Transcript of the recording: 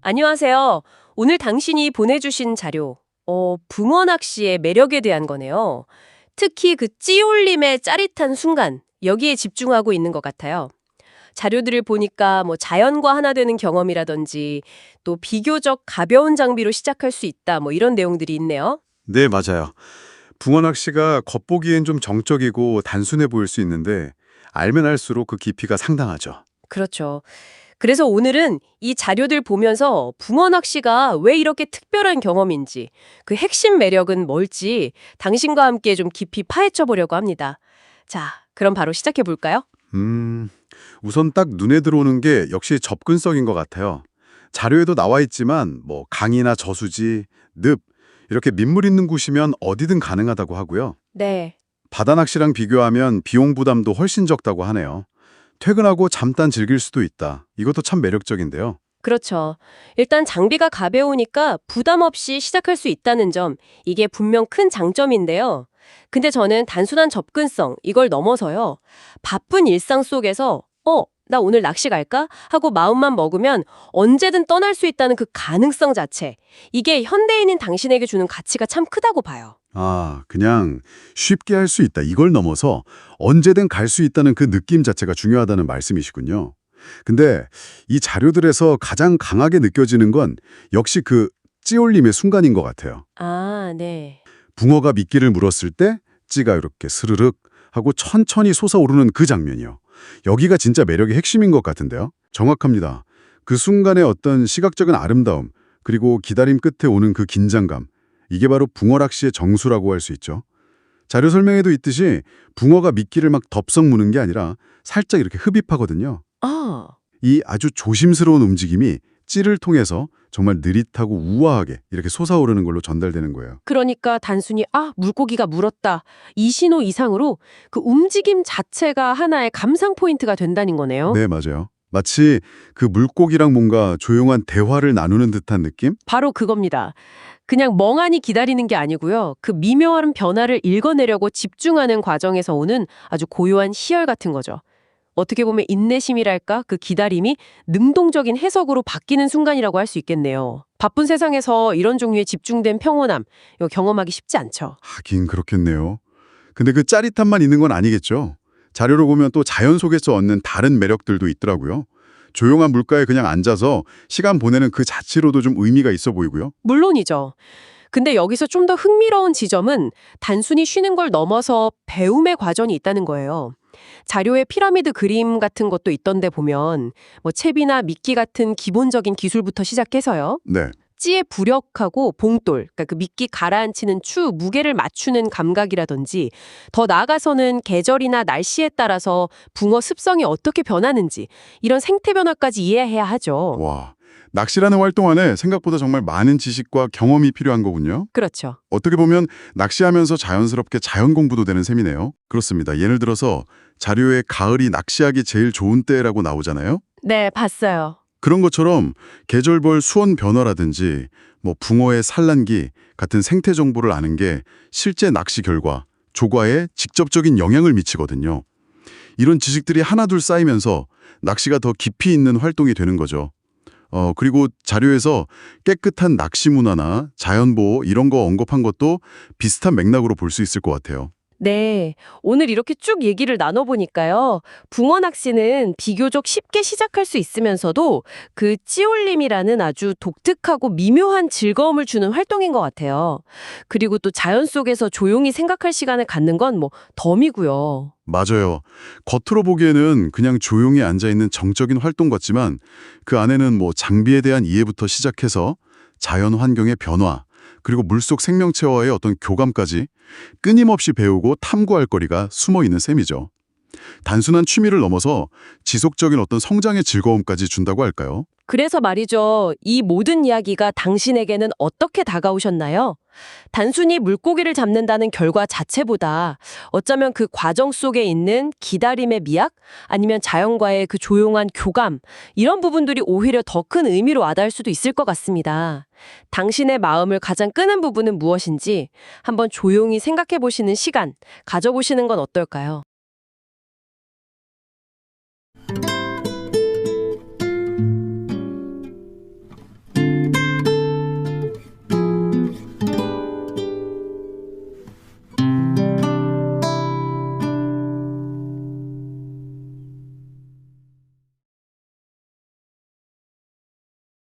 안녕하세요. 오늘 당신이 보내주신 자료, 붕어 낚시의 매력에 대한 거네요. 특히 그 찌올림의 짜릿한 순간, 여기에 집중하고 있는 것 같아요. 자료들을 보니까 뭐 자연과 하나 되는 경험이라든지 또 비교적 가벼운 장비로 시작할 수 있다, 뭐 이런 내용들이 있네요. 네, 맞아요. 붕어 낚시가 겉보기엔 좀 정적이고 단순해 보일 수 있는데 알면 알수록 그 깊이가 상당하죠. 그렇죠. 그래서 오늘은 이 자료들 보면서 붕어 낚시가 왜 이렇게 특별한 경험인지, 그 핵심 매력은 뭘지 당신과 함께 좀 깊이 파헤쳐 보려고 합니다. 자, 그럼 바로 시작해 볼까요? 음, 우선 딱 눈에 들어오는 게 역시 접근성인 것 같아요. 자료에도 나와 있지만 뭐 강이나 저수지, 늪 이렇게 민물 있는 곳이면 어디든 가능하다고 하고요. 네. 바다 낚시랑 비교하면 비용 부담도 훨씬 적다고 하네요. 퇴근하고 잠깐 즐길 수도 있다. 이것도 참 매력적인데요. 그렇죠. 일단 장비가 가벼우니까 부담 없이 시작할 수 있다는 점, 이게 분명 큰 장점인데요. 근데 저는 단순한 접근성, 이걸 넘어서요. 바쁜 일상 속에서, 나 오늘 낚시 갈까? 하고 마음만 먹으면 언제든 떠날 수 있다는 그 가능성 자체. 이게 현대인인 당신에게 주는 가치가 참 크다고 봐요. 그냥 쉽게 할 수 있다. 이걸 넘어서 언제든 갈 수 있다는 그 느낌 자체가 중요하다는 말씀이시군요. 근데 이 자료들에서 가장 강하게 느껴지는 건 역시 그 찌올림의 순간인 것 같아요. 아, 네. 붕어가 미끼를 물었을 때 찌가 이렇게 스르륵 하고 천천히 솟아오르는 그 장면이요. 여기가 진짜 매력의 핵심인 것 같은데요. 정확합니다. 그 순간의 어떤 시각적인 아름다움, 그리고 기다림 끝에 오는 그 긴장감, 이게 바로 붕어 낚시의 정수라고 할 수 있죠. 자료 설명에도 있듯이 붕어가 미끼를 막 덥석 무는 게 아니라 살짝 이렇게 흡입하거든요. 아. 이 아주 조심스러운 움직임이 찌를 통해서 정말 느릿하고 우아하게 이렇게 솟아오르는 걸로 전달되는 거예요. 그러니까 단순히 물고기가 물었다. 이 신호 이상으로 그 움직임 자체가 하나의 감상 포인트가 된다는 거네요. 네, 맞아요. 마치 그 물고기랑 뭔가 조용한 대화를 나누는 듯한 느낌? 바로 그겁니다. 그냥 멍하니 기다리는 게 아니고요. 그 미묘한 변화를 읽어내려고 집중하는 과정에서 오는 아주 고요한 희열 같은 거죠. 어떻게 보면 인내심이랄까? 그 기다림이 능동적인 해석으로 바뀌는 순간이라고 할 수 있겠네요. 바쁜 세상에서 이런 종류의 집중된 평온함, 이거 경험하기 쉽지 않죠. 하긴 그렇겠네요. 근데 그 짜릿함만 있는 건 아니겠죠. 자료를 보면 또 자연 속에서 얻는 다른 매력들도 있더라고요. 조용한 물가에 그냥 앉아서 시간 보내는 그 자체로도 좀 의미가 있어 보이고요. 물론이죠. 근데 여기서 좀 더 흥미로운 지점은 단순히 쉬는 걸 넘어서 배움의 과정이 있다는 거예요. 자료에 피라미드 그림 같은 것도 있던데 보면 뭐 채비나 미끼 같은 기본적인 기술부터 시작해서요. 네. 찌의 부력하고 봉돌, 그러니까 그 미끼 가라앉히는 추, 무게를 맞추는 감각이라든지 더 나아가서는 계절이나 날씨에 따라서 붕어 습성이 어떻게 변하는지 이런 생태 변화까지 이해해야 하죠. 와, 낚시라는 활동 안에 생각보다 정말 많은 지식과 경험이 필요한 거군요. 그렇죠. 어떻게 보면 낚시하면서 자연스럽게 자연 공부도 되는 셈이네요. 그렇습니다. 예를 들어서 자료에 가을이 낚시하기 제일 좋은 때라고 나오잖아요. 네, 봤어요. 그런 것처럼 계절별 수온 변화라든지 뭐 붕어의 산란기 같은 생태 정보를 아는 게 실제 낚시 결과, 조과에 직접적인 영향을 미치거든요. 이런 지식들이 하나둘 쌓이면서 낚시가 더 깊이 있는 활동이 되는 거죠. 그리고 자료에서 깨끗한 낚시 문화나 자연보호 이런 거 언급한 것도 비슷한 맥락으로 볼 수 있을 것 같아요. 네, 오늘 이렇게 쭉 얘기를 나눠보니까요. 붕어 낚시는 비교적 쉽게 시작할 수 있으면서도 그 찌올림이라는 아주 독특하고 미묘한 즐거움을 주는 활동인 것 같아요. 그리고 또 자연 속에서 조용히 생각할 시간을 갖는 건 뭐 덤이고요. 맞아요. 겉으로 보기에는 그냥 조용히 앉아있는 정적인 활동 같지만 그 안에는 뭐 장비에 대한 이해부터 시작해서 자연 환경의 변화, 그리고 물속 생명체와의 어떤 교감까지 끊임없이 배우고 탐구할 거리가 숨어 있는 셈이죠. 단순한 취미를 넘어서 지속적인 어떤 성장의 즐거움까지 준다고 할까요? 그래서 말이죠. 이 모든 이야기가 당신에게는 어떻게 다가오셨나요? 단순히 물고기를 잡는다는 결과 자체보다 어쩌면 그 과정 속에 있는 기다림의 미학, 아니면 자연과의 그 조용한 교감, 이런 부분들이 오히려 더 큰 의미로 와닿을 수도 있을 것 같습니다. 당신의 마음을 가장 끄는 부분은 무엇인지 한번 조용히 생각해 보시는 시간 가져보시는 건 어떨까요?